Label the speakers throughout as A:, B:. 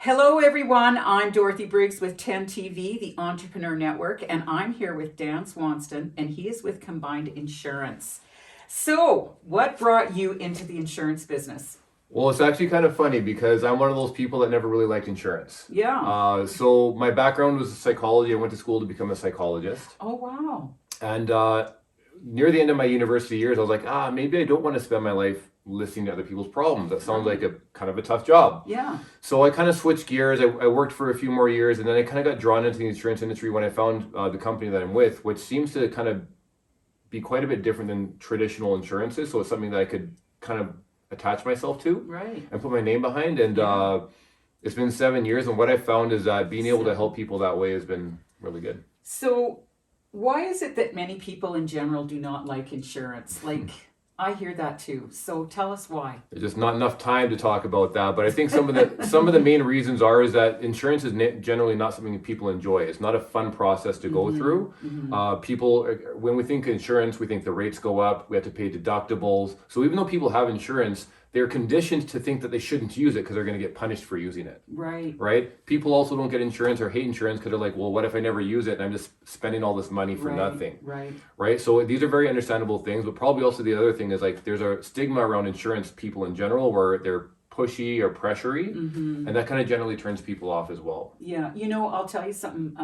A: Hello everyone, I'm Dorothy Briggs with TEN TV, the Entrepreneur Network, and I'm here with Dan Swanston, and he is with Combined Insurance. So, what brought you into the insurance business?
B: Well, it's actually kind of funny because I'm one of those people that never really liked insurance.
A: Yeah.
B: So my background was psychology. I went to school to become a psychologist.
A: Oh, wow.
B: And near the end of my university years, I was like, maybe I don't want to spend my life listening to other people's problems. That sounds like a kind of a tough job.
A: Yeah.
B: So I kind of switched gears. I worked for a few more years, and then I kind of got drawn into the insurance industry when I found the company that I'm with, which seems to kind of be quite a bit different than traditional insurances. So it's something that I could kind of attach myself to,
A: Right.
B: and put my name behind. And it's been 7 years, and what I found is that being able to help people that way has been really good.
A: So, why is it that many people in general do not like insurance? Like, I hear that too. So tell us why.
B: There's just not enough time to talk about that, but I think some of the main reasons is that insurance is generally not something that people enjoy. It's not a fun process to go through. People, when we think insurance, we think the rates go up. We have to pay deductibles. So even though people have insurance, they're conditioned to think that they shouldn't use it because they're going to get punished for using it.
A: Right.
B: Right? People also don't get insurance or hate insurance because they're like, well, what if I never use it and I'm just spending all this money for nothing?
A: Right.
B: Right? So these are very understandable things, but probably also the other thing is like there's a stigma around insurance people in general where they're pushy or pressury, and that kind of generally turns people off as well.
A: Yeah. I'll tell you something,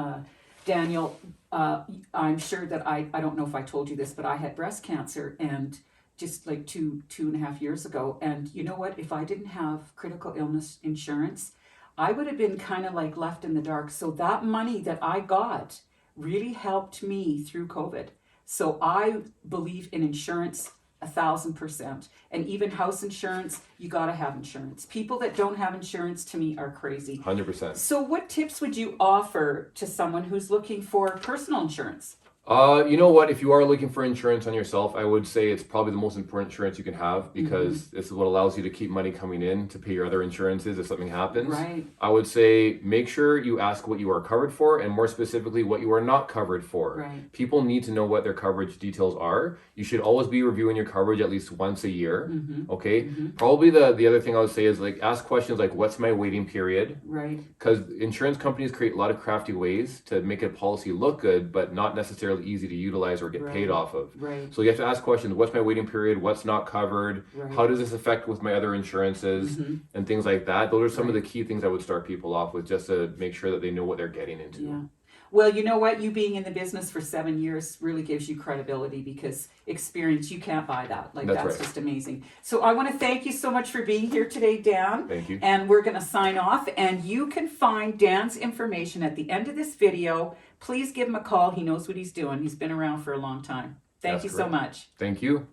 A: Daniel. I'm sure that I don't know if I told you this, but I had breast cancer and just like two and a half years ago. And you know what? If I didn't have critical illness insurance, I would have been kind of like left in the dark. So that money that I got really helped me through COVID. So I believe in insurance 1,000%. And even house insurance, you got to have insurance. People that don't have insurance to me are crazy.
B: 100%.
A: So what tips would you offer to someone who's looking for personal insurance?
B: You know what? If you are looking for insurance on yourself, I would say it's probably the most important insurance you can have because this is what allows you to keep money coming in to pay your other insurances if something happens.
A: Right.
B: I would say make sure you ask what you are covered for and more specifically what you are not covered for.
A: Right.
B: People need to know what their coverage details are. You should always be reviewing your coverage at least once a year. Okay. Probably the other thing I would say is like ask questions like what's my waiting period?
A: Right.
B: Because insurance companies create a lot of crafty ways to make a policy look good, but not necessarily easy to utilize or get paid off of.
A: Right.
B: So you have to ask questions, what's my waiting period? What's not covered?
A: Right.
B: How does this affect with my other insurances? And things like that. Those are some of the key things I would start people off with just to make sure that they know what they're getting into.
A: Yeah. Well, you know what? You being in the business for 7 years really gives you credibility because experience, you can't buy that. Like, that's just amazing. So I want to thank you so much for being here today, Dan.
B: Thank you.
A: And we're going to sign off. And you can find Dan's information at the end of this video. Please give him a call. He knows what he's doing. He's been around for a long time. Thank you so much.
B: Thank you.